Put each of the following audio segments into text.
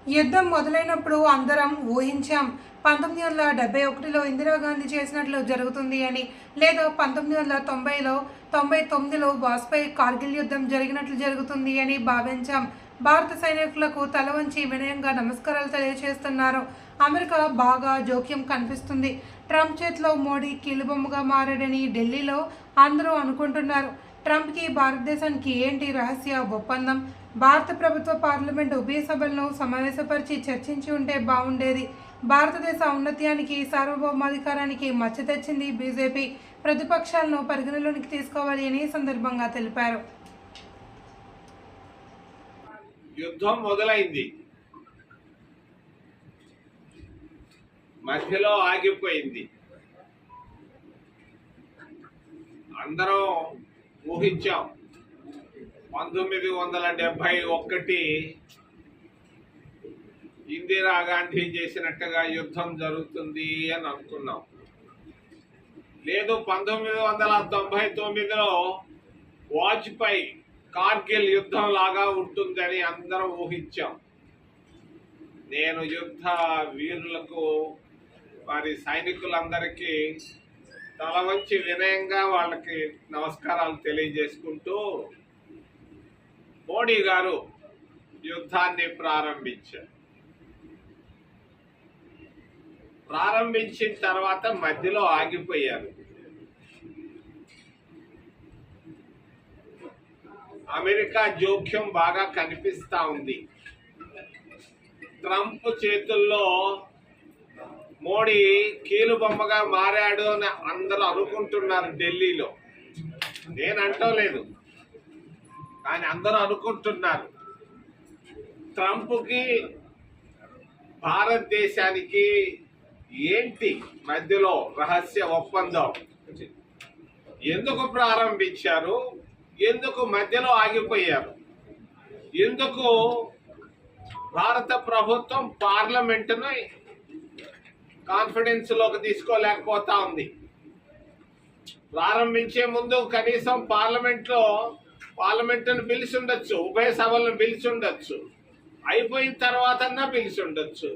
యుద్ధం మొదలైనప్పుడు అందరం ఊహించాం 1971లో ఇందిరాగాంధీ చేసినట్లు జరుగుతుంది అని, లేదా 1990లో 99లో వాజ్పేయి కార్గిల్ యుద్ధం జరిగినట్లు జరుగుతుంది అని భావించాం. భారత సైనికులకు తల వంచి వినయంగా నమస్కారాలు తెలియజేస్తున్నారు. అమెరికా బాగా జోక్యం కనిపిస్తుంది. ట్రంప్ చేతిలో మోడీ కీలుబొమ్మగా మారాడని ఢిల్లీలో అందరూ అనుకుంటున్నారు. ట్రంప్కి భారతదేశానికి ఏంటి రహస్య ఒప్పందం? భారత ప్రభుత్వ పార్లమెంటు ఉభయ సభలను సమావేశపరిచి చర్చించి ఉంటే బాగుండేది. భారతదేశ ఔన్నత్యానికి సార్వభౌమాధికారానికి మచ్చ తెచ్చింది బీజేపీ. ప్రతిపక్షాలను పరిగణలోనికి తీసుకోవాలి అని సందర్భంగా తెలిపారు. యుద్ధం మొదలైంది, మధ్యలో ఆగిపోయింది. అందరం ఊహించాం 1971 ఇందిరాగాంధీ చేసినట్టుగా యుద్ధం జరుగుతుంది అని అనుకున్నాం. లేదు 1999లో వాజ్పేయి కార్గిల్ యుద్ధం లాగా ఉంటుందని అందరం ఊహించాం. నేను యుద్ధ వీరులకు వారి సైనికులందరికీ తల వంచి వినయంగా వాళ్ళకి నమస్కారాలు తెలియజేసుకుంటూ మోడీ గారు యుద్ధాన్ని ప్రారంభించారు. ప్రారంభించిన తర్వాత మధ్యలో ఆగిపోయారు. అమెరికా జోక్యం బాగా కనిపిస్తా ఉంది. ట్రంప్ చేతుల్లో మోడీ కీలుబొమ్మగా మారాడు అని అందరూ అనుకుంటున్నారు ఢిల్లీలో. నేను అంటలేదు, కానీ అందరూ అనుకుంటున్నారు. ట్రంప్కి భారతదేశానికి ఏంటి మధ్యలో రహస్య ఒప్పందం? ఎందుకు ప్రారంభించారు? ఎందుకు మధ్యలో ఆగిపోయారు? ఎందుకు భారత ప్రభుత్వం పార్లమెంటును కాన్ఫిడెన్స్ లోకి తీసుకోలేకపోతా ఉంది? ప్రారంభించే ముందు కనీసం పార్లమెంటును పిలిచి ఉండొచ్చు, ఉభయ సభలను పిలిచి ఉండొచ్చు, అయిపోయిన తర్వాత పిలిచి ఉండొచ్చు.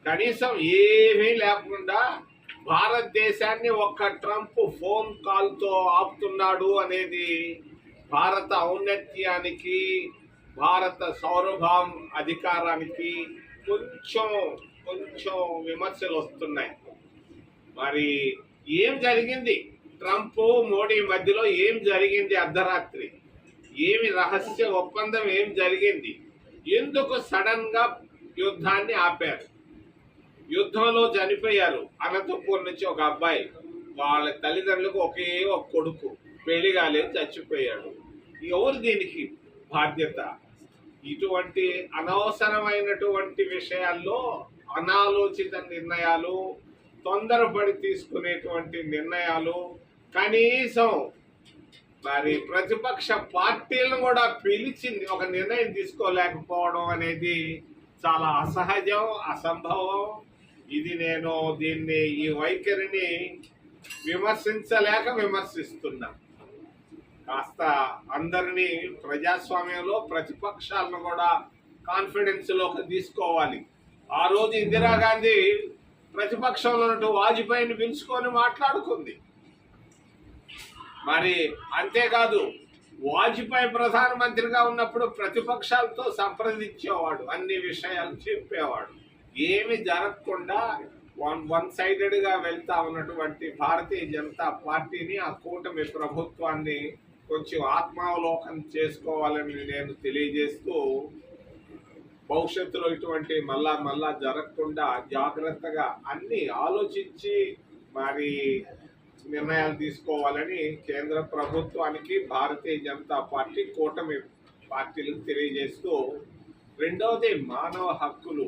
కనీసం ఏమీ లేకుండా భారతదేశాన్ని ఒక్క ట్రంప్ ఫోన్ కాల్తో ఆపుతున్నాడు అనేది భారత ఔన్నత్యానికి, భారత సార్వభౌమ అధికారానికి కొంచెం విమర్శలు వస్తున్నాయి. మరి ఏం జరిగింది? ట్రంప్ మోడీ మధ్యలో ఏం జరిగింది? అర్ధరాత్రి ఏమి రహస్య ఒప్పందం ఏం జరిగింది? ఎందుకు సడన్ గా యుద్ధాన్ని ఆపారు? యుద్ధంలో చనిపోయారు అనంతపూర్ నుంచి ఒక అబ్బాయి. వాళ్ళ తల్లిదండ్రులకు ఒకే ఒక కొడుకు, పెళ్లి కాలేదు, చచ్చిపోయాడు. ఎవరు దీనికి బాధ్యత? ఇటువంటి అనవసరమైనటువంటి విషయాల్లో అనాలోచిత నిర్ణయాలు, తొందరపడి తీసుకునేటువంటి నిర్ణయాలు, కనీసం మరి ప్రతిపక్ష పార్టీలను కూడా పిలిచి ఒక నిర్ణయం తీసుకోలేకపోవడం అనేది చాలా అసహజం, అసంభవం. ఇది నేను ఈ వైఖరిని విమర్శిస్తున్నా. కాస్త అందరినీ ప్రజాస్వామ్యంలో ప్రతిపక్షాలను కూడా కాన్ఫిడెన్స్ లోకి తీసుకోవాలి. ఆ రోజు ఇందిరాగాంధీ ప్రతిపక్షంలో ఉన్నట్టు వాజ్పేయిని పిలుచుకొని మాట్లాడుకుంది. మరి అంతేకాదు, వాజ్పేయి ప్రధానమంత్రిగా ఉన్నప్పుడు ప్రతిపక్షాలతో సంప్రదించేవాడు, అన్ని విషయాలు చెప్పేవాడు. ఏమి జరగకుండా వన్ సైడెడ్ గా వెళ్తా ఉన్నటువంటి భారతీయ జనతా పార్టీని, ఆ కూటమి ప్రభుత్వాన్ని కొంచెం ఆత్మావలోకనం చేసుకోవాలని నేను తెలియజేస్తూ, భవిష్యత్తులో ఇటువంటి మళ్ళా జరగకుండా జాగ్రత్తగా అన్ని ఆలోచించి మరి నిర్ణయాలు తీసుకోవాలని కేంద్ర ప్రభుత్వానికి, భారతీయ జనతా పార్టీ కూటమి పార్టీలకు తెలియజేస్తూ, రెండవది మానవ హక్కులు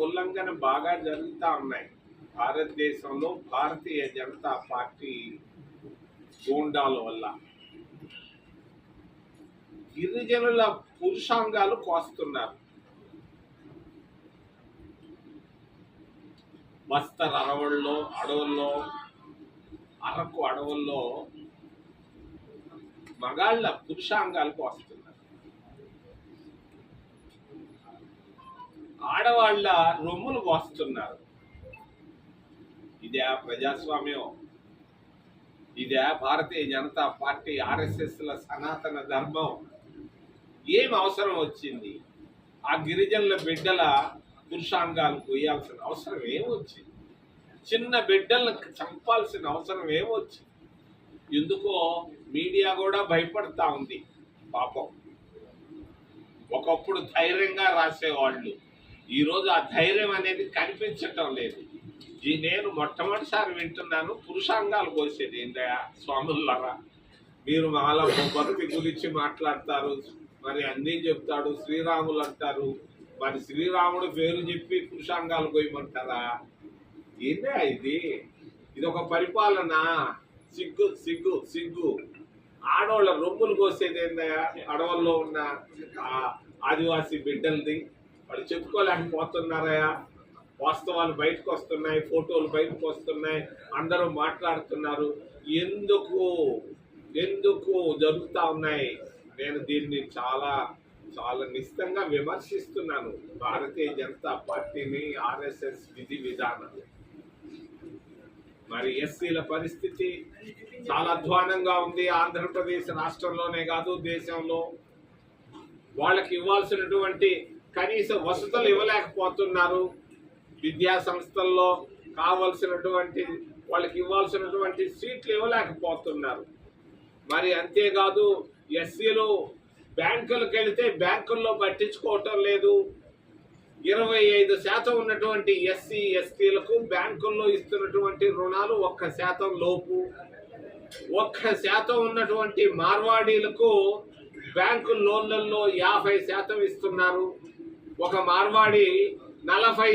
ఉల్లంఘన బాగా జరుగుతూ ఉన్నాయి భారతదేశంలో. భారతీయ జనతా పార్టీ గూండాల వల్ల గిరిజనుల పురుషాంగాలు కోస్తున్నారు. బస్తర్ అడవుల్లో అరకు అడవుల్లో మగాళ్ళ పురుషాంగాలు కోస్తున్నారు. ఆడవాళ్ళ రొమ్ములు కోస్తున్నారు. ఇదే ప్రజాస్వామ్యం? ఇదే భారతీయ జనతా పార్టీ ఆర్ఎస్ఎస్ల సనాతన ధర్మం? ఏం అవసరం వచ్చింది? ఆ గిరిజనుల బిడ్డల పురుషాంగాలు కొయ్యాల్సిన అవసరం ఏమొచ్చింది? చిన్న బిడ్డలను చంపాల్సిన అవసరం ఏమొచ్చింది? ఎందుకో మీడియా కూడా భయపడతా ఉంది పాపం. ఒకప్పుడు ధైర్యంగా రాసేవాళ్ళు, ఈరోజు ఆ ధైర్యం అనేది కనిపించటం లేదు. నేను మొట్టమొదటిసారి వింటున్నాను పురుషాంగాలు కోసేది ఏంటయా స్వాములారా? మీరు మాల భక్తి గురించి మాట్లాడతారు, మరి అన్నీ చెప్తాడు, శ్రీరాములు అంటారు, మరి శ్రీరాముడు పేరు చెప్పి పురుషాంగాలు కోయమంటారా? ఏందా ఇది? ఇది ఒక పరిపాలన? సిగ్గు సిగ్గు సిగ్గు. ఆడవాళ్ళ రొమ్ములు కోసేది ఏందయ్యా? అడవుల్లో ఉన్న ఆదివాసీ బిడ్డలది వాళ్ళు చెప్పుకోలేకపోతున్నారయ్యా. వాస్తవాలు బయటకు వస్తున్నాయి, ఫోటోలు బయటకు వస్తున్నాయి, అందరూ మాట్లాడుతున్నారు. ఎందుకు ఎందుకు జరుగుతూ ఉన్నాయి? నేను దీన్ని చాలా చాలా నిశ్చితంగా విమర్శిస్తున్నాను, భారతీయ జనతా పార్టీని, ఆర్ఎస్ఎస్ విధి విధానాలు. మరి ఎస్సీల పరిస్థితి చాలా అధ్వానంగా ఉంది. ఆంధ్రప్రదేశ్ రాష్ట్రంలోనే కాదు, దేశంలో. వాళ్ళకి ఇవ్వాల్సినటువంటి కనీస వసతులు ఇవ్వలేకపోతున్నారు. విద్యా సంస్థల్లో కావలసినటువంటి వాళ్ళకి ఇవ్వాల్సినటువంటి సీట్లు ఇవ్వలేకపోతున్నారు. మరి అంతేకాదు, ఎస్సీలు బ్యాంకులకు వెళితే బ్యాంకుల్లో పట్టించుకోవటం లేదు. 25% ఉన్నటువంటి ఎస్సీ ఎస్టీలకు బ్యాంకుల్లో ఇస్తున్నటువంటి రుణాలు 1% లోపు. 1% ఉన్నటువంటి మార్వాడీలకు బ్యాంకు లోన్లలో 50% ఇస్తున్నారు. ఒక మార్వాడి 40